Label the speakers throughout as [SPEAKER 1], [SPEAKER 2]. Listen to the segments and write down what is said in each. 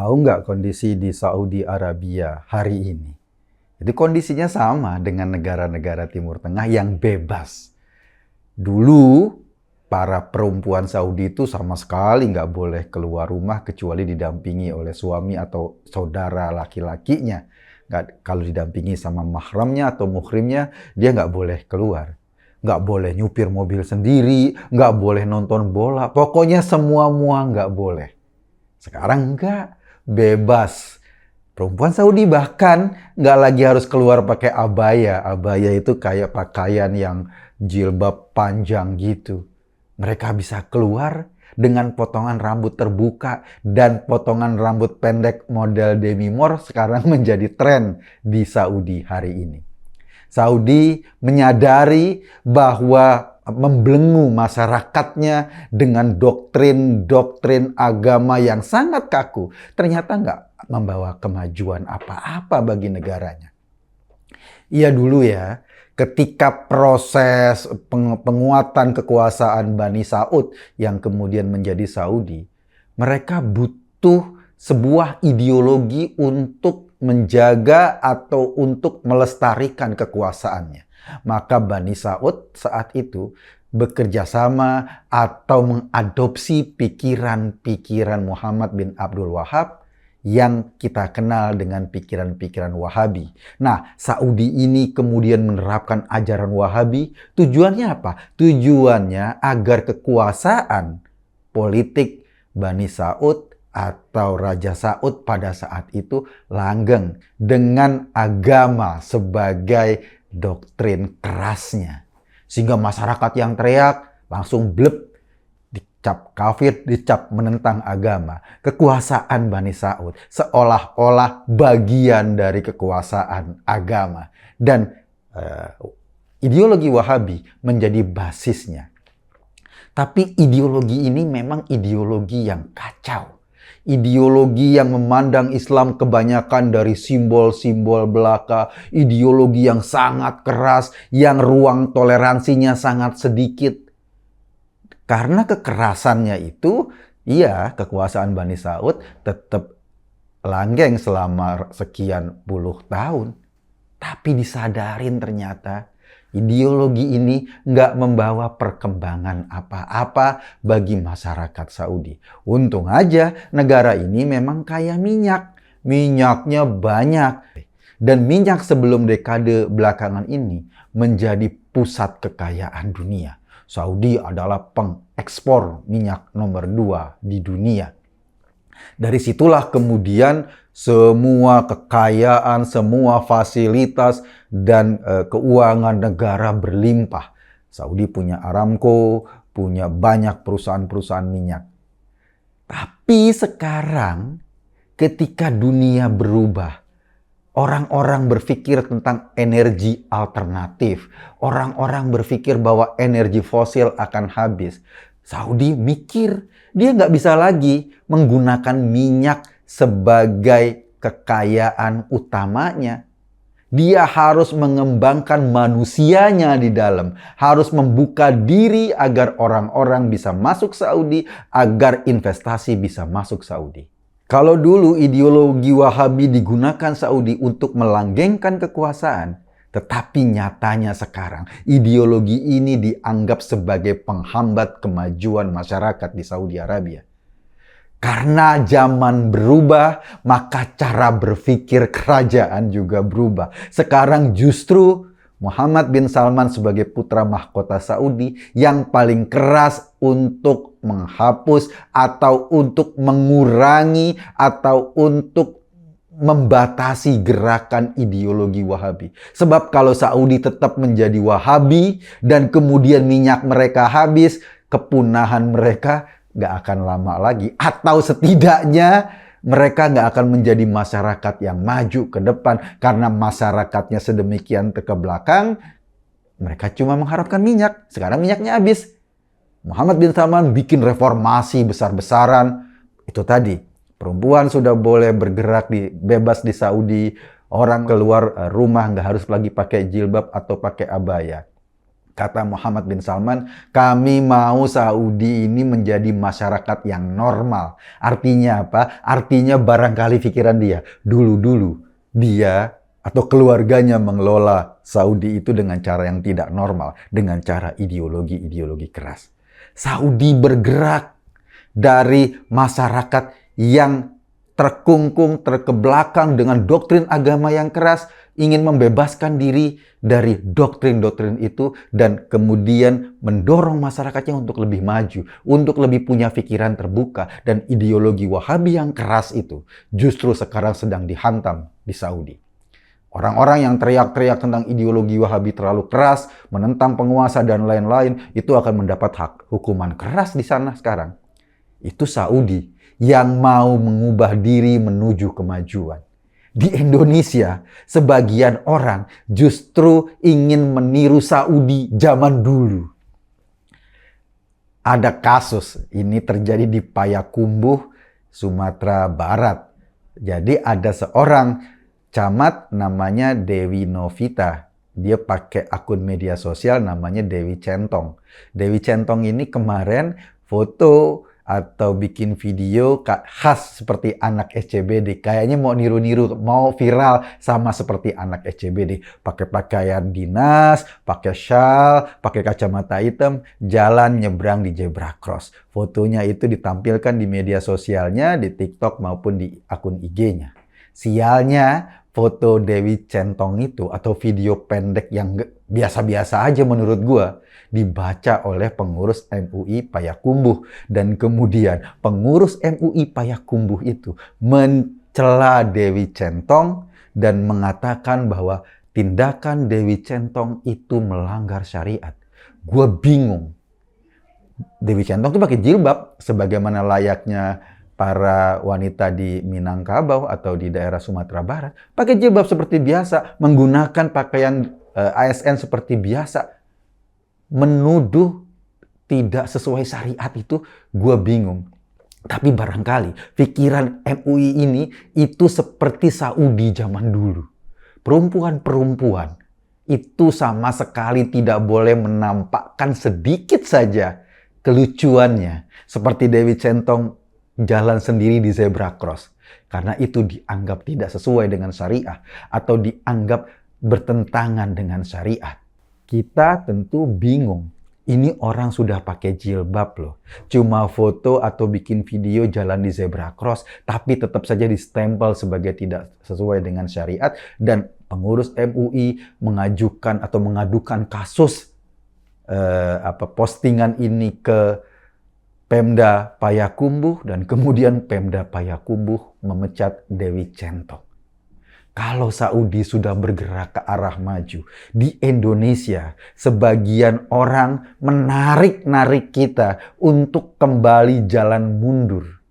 [SPEAKER 1] Tahu nggak kondisi di Saudi Arabia hari ini? Jadi kondisinya sama dengan negara-negara Timur Tengah yang bebas. Dulu para perempuan Saudi itu sama sekali nggak boleh keluar rumah kecuali didampingi oleh suami atau saudara laki-lakinya. Kalau didampingi sama mahramnya atau muhrimnya, dia nggak boleh keluar. Nggak boleh nyupir mobil sendiri, nggak boleh nonton bola. Pokoknya semua-mua nggak boleh. Sekarang enggak, bebas. Perempuan Saudi bahkan nggak lagi harus keluar pakai abaya. Abaya itu kayak pakaian yang jilbab panjang gitu. Mereka bisa keluar dengan potongan rambut terbuka dan potongan rambut pendek model Demi Moore sekarang menjadi tren di Saudi hari ini. Saudi menyadari bahwa membelenggu masyarakatnya dengan doktrin-doktrin agama yang sangat kaku ternyata nggak membawa kemajuan apa-apa bagi negaranya. Iya dulu ya, ketika proses penguatan kekuasaan Bani Saud yang kemudian menjadi Saudi, mereka butuh sebuah ideologi untuk menjaga atau untuk melestarikan kekuasaannya. Maka Bani Saud saat itu bekerja sama atau mengadopsi pikiran-pikiran Muhammad bin Abdul Wahab yang kita kenal dengan pikiran-pikiran Wahabi. Nah, Saudi ini kemudian menerapkan ajaran Wahabi. Tujuannya apa? Tujuannya agar kekuasaan politik Bani Saud atau Raja Saud pada saat itu langgeng dengan agama sebagai doktrin kerasnya. Sehingga masyarakat yang teriak langsung blep, dicap kafir, dicap menentang agama. Kekuasaan Bani Saud seolah-olah bagian dari kekuasaan agama. Dan ideologi Wahabi menjadi basisnya. Tapi ideologi ini memang ideologi yang kacau. Ideologi yang memandang Islam kebanyakan dari simbol-simbol belaka. Ideologi yang sangat keras, yang ruang toleransinya sangat sedikit. Karena kekerasannya itu, iya kekuasaan Bani Saud tetap langgeng selama sekian puluh tahun. Tapi disadarin ternyata ideologi ini nggak membawa perkembangan apa-apa bagi masyarakat Saudi. Untung aja negara ini memang kaya minyak. Minyaknya banyak. Dan minyak sebelum dekade belakangan ini menjadi pusat kekayaan dunia. Saudi adalah pengekspor minyak nomor 2 di dunia. Dari situlah kemudian semua kekayaan, semua fasilitas dan keuangan negara berlimpah. Saudi punya Aramco, punya banyak perusahaan-perusahaan minyak. Tapi sekarang ketika dunia berubah, orang-orang berpikir tentang energi alternatif. Orang-orang berpikir bahwa energi fosil akan habis. Saudi mikir, dia nggak bisa lagi menggunakan minyak sebagai kekayaan utamanya. Dia harus mengembangkan manusianya di dalam. Harus membuka diri agar orang-orang bisa masuk Saudi, agar investasi bisa masuk Saudi. Kalau dulu ideologi Wahabi digunakan Saudi untuk melanggengkan kekuasaan, tetapi nyatanya sekarang ideologi ini dianggap sebagai penghambat kemajuan masyarakat di Saudi Arabia. Karena zaman berubah, maka cara berpikir kerajaan juga berubah. Sekarang justru Muhammad bin Salman sebagai putra mahkota Saudi yang paling keras untuk menghapus atau untuk mengurangi atau untuk membatasi gerakan ideologi Wahabi. Sebab kalau Saudi tetap menjadi Wahabi dan kemudian minyak mereka habis, kepunahan mereka nggak akan lama lagi. Atau setidaknya mereka nggak akan menjadi masyarakat yang maju ke depan. Karena masyarakatnya sedemikian ke belakang, mereka cuma mengharapkan minyak. Sekarang minyaknya habis. Muhammad bin Salman bikin reformasi besar-besaran. Itu tadi, perempuan sudah boleh bergerak bebas di Saudi. Orang keluar rumah nggak harus lagi pakai jilbab atau pakai abaya. Kata Muhammad bin Salman, kami mau Saudi ini menjadi masyarakat yang normal. Artinya apa? Artinya barangkali pikiran dia, dulu-dulu dia atau keluarganya mengelola Saudi itu dengan cara yang tidak normal, dengan cara ideologi-ideologi keras. Saudi bergerak dari masyarakat yang terkungkung, terkebelakang dengan doktrin agama yang keras, ingin membebaskan diri dari doktrin-doktrin itu dan kemudian mendorong masyarakatnya untuk lebih maju, untuk lebih punya pikiran terbuka, dan ideologi Wahabi yang keras itu justru sekarang sedang dihantam di Saudi. Orang-orang yang teriak-teriak tentang ideologi Wahabi terlalu keras, menentang penguasa dan lain-lain, itu akan mendapat hukuman keras di sana sekarang. Itu Saudi yang mau mengubah diri menuju kemajuan. Di Indonesia, sebagian orang justru ingin meniru Saudi zaman dulu. Ada kasus, ini terjadi di Payakumbuh, Sumatera Barat. Jadi ada seorang camat namanya Dewi Novita. Dia pakai akun media sosial namanya Dewi Centong. Dewi Centong ini kemarin foto atau bikin video khas seperti anak SCBD. Kayaknya mau niru-niru, mau viral sama seperti anak SCBD. Pakai pakaian dinas, pakai shawl, pakai kacamata hitam, jalan nyebrang di zebra cross. Fotonya itu ditampilkan di media sosialnya, di TikTok maupun di akun IG-nya. Sialnya, foto Dewi Centong itu atau video pendek yang biasa-biasa aja menurut gua dibaca oleh pengurus MUI Payakumbuh, dan kemudian pengurus MUI Payakumbuh itu mencela Dewi Centong dan mengatakan bahwa tindakan Dewi Centong itu melanggar syariat. Gua bingung. Dewi Centong tuh pakai jilbab sebagaimana layaknya para wanita di Minangkabau atau di daerah Sumatera Barat. Pakai jilbab seperti biasa, menggunakan pakaian ASN seperti biasa. Menuduh tidak sesuai syariat itu gue bingung. Tapi barangkali pikiran MUI ini itu seperti Saudi zaman dulu. Perempuan-perempuan itu sama sekali tidak boleh menampakkan sedikit saja kelucuannya. Seperti Dewi Centong jalan sendiri di zebra cross. Karena itu dianggap tidak sesuai dengan syariah atau dianggap bertentangan dengan syariat. Kita tentu bingung. Ini orang sudah pakai jilbab loh. Cuma foto atau bikin video jalan di zebra cross, tapi tetap saja distempel sebagai tidak sesuai dengan syariat, dan pengurus MUI mengajukan atau mengadukan kasus postingan ini ke Pemda Payakumbuh, dan kemudian Pemda Payakumbuh memecat Dewi Centong. Kalau Saudi sudah bergerak ke arah maju, di Indonesia sebagian orang menarik-narik kita untuk kembali jalan mundur.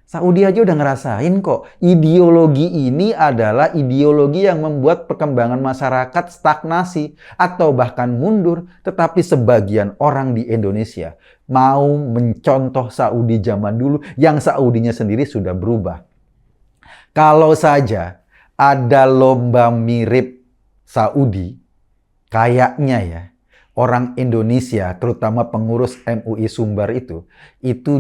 [SPEAKER 1] Saudi aja udah ngerasain kok, ideologi ini adalah ideologi yang membuat perkembangan masyarakat stagnasi atau bahkan mundur. Tetapi sebagian orang di Indonesia mau mencontoh Saudi zaman dulu yang Saudinya sendiri sudah berubah. Kalau saja ada lomba mirip Saudi, kayaknya ya, orang Indonesia, terutama pengurus MUI Sumbar itu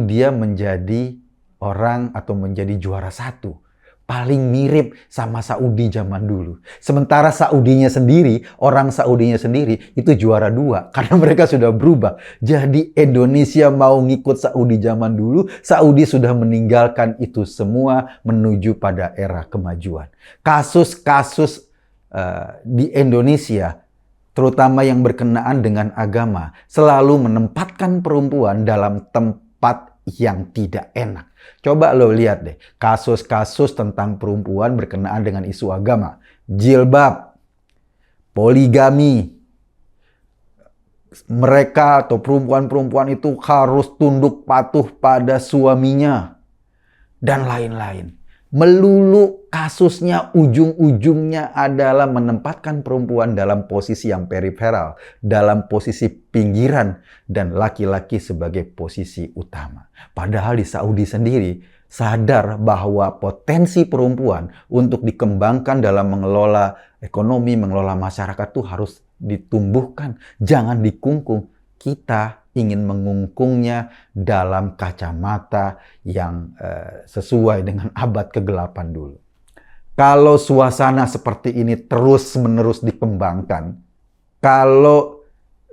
[SPEAKER 1] dia menjadi orang atau menjadi juara satu. Paling mirip sama Saudi zaman dulu. Sementara Saudinya sendiri, orang Saudinya sendiri itu juara dua. Karena mereka sudah berubah. Jadi Indonesia mau ngikut Saudi zaman dulu, Saudi sudah meninggalkan itu semua menuju pada era kemajuan. Kasus-kasus di Indonesia, terutama yang berkenaan dengan agama, selalu menempatkan perempuan dalam tempat yang tidak enak. Coba lo lihat deh, kasus-kasus tentang perempuan berkenaan dengan isu agama. Jilbab, poligami. Mereka atau perempuan-perempuan itu harus tunduk patuh pada suaminya. Dan lain-lain. Melulu kasusnya ujung-ujungnya adalah menempatkan perempuan dalam posisi yang periferal, dalam posisi pinggiran, dan laki-laki sebagai posisi utama. Padahal di Saudi sendiri, sadar bahwa potensi perempuan untuk dikembangkan dalam mengelola ekonomi, mengelola masyarakat itu harus ditumbuhkan, jangan dikungkung. Kita ingin mengungkungnya dalam kacamata yang sesuai dengan abad kegelapan dulu. Kalau suasana seperti ini terus-menerus dikembangkan, kalau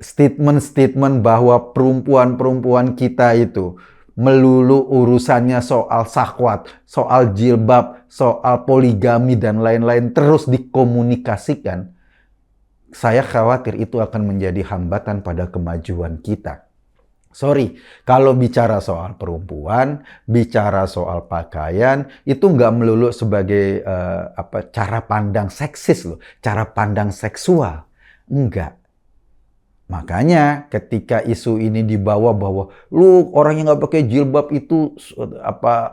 [SPEAKER 1] statement-statement bahwa perempuan-perempuan kita itu melulu urusannya soal syahwat, soal jilbab, soal poligami, dan lain-lain terus dikomunikasikan, saya khawatir itu akan menjadi hambatan pada kemajuan kita. Sorry, kalau bicara soal perempuan, bicara soal pakaian, itu nggak melulu sebagai cara pandang seksis loh, cara pandang seksual. Enggak. Makanya ketika isu ini dibawa bahwa lu orang yang nggak pakai jilbab itu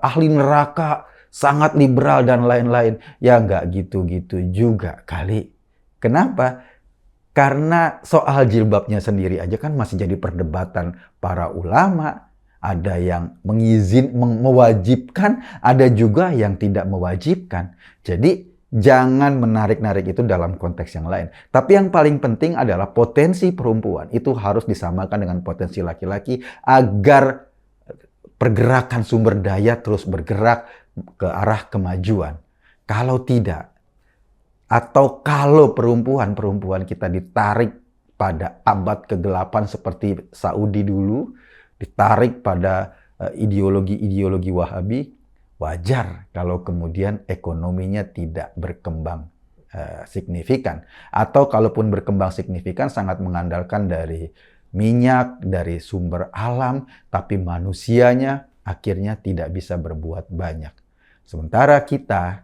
[SPEAKER 1] ahli neraka, sangat liberal dan lain-lain. Ya nggak gitu-gitu juga kali. Kenapa? Karena soal jilbabnya sendiri aja kan masih jadi perdebatan para ulama. Ada yang mewajibkan, ada juga yang tidak mewajibkan. Jadi jangan menarik-narik itu dalam konteks yang lain. Tapi yang paling penting adalah potensi perempuan itu harus disamakan dengan potensi laki-laki agar pergerakan sumber daya terus bergerak ke arah kemajuan. Kalau tidak, atau kalau perempuan kita ditarik pada abad kegelapan seperti Saudi dulu, ditarik pada ideologi-ideologi Wahabi, wajar kalau kemudian ekonominya tidak berkembang signifikan. Atau kalaupun berkembang signifikan sangat mengandalkan dari minyak, dari sumber alam, tapi manusianya akhirnya tidak bisa berbuat banyak. Sementara kita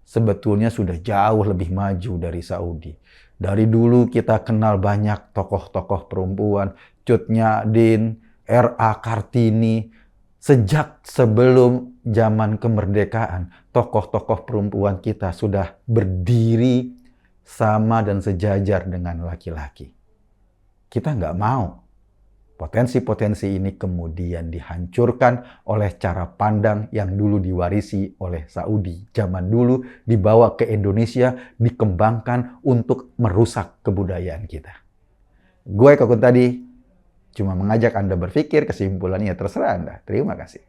[SPEAKER 1] sebetulnya sudah jauh lebih maju dari Saudi. Dari dulu kita kenal banyak tokoh-tokoh perempuan, Cut Nyak-dien, R.A. Kartini. Sejak sebelum zaman kemerdekaan, tokoh-tokoh perempuan kita sudah berdiri sama dan sejajar dengan laki-laki. Kita nggak mau potensi-potensi ini kemudian dihancurkan oleh cara pandang yang dulu diwarisi oleh Saudi. Zaman dulu dibawa ke Indonesia, dikembangkan untuk merusak kebudayaan kita. Gue Kokun tadi cuma mengajak Anda berpikir, kesimpulannya terserah Anda. Terima kasih.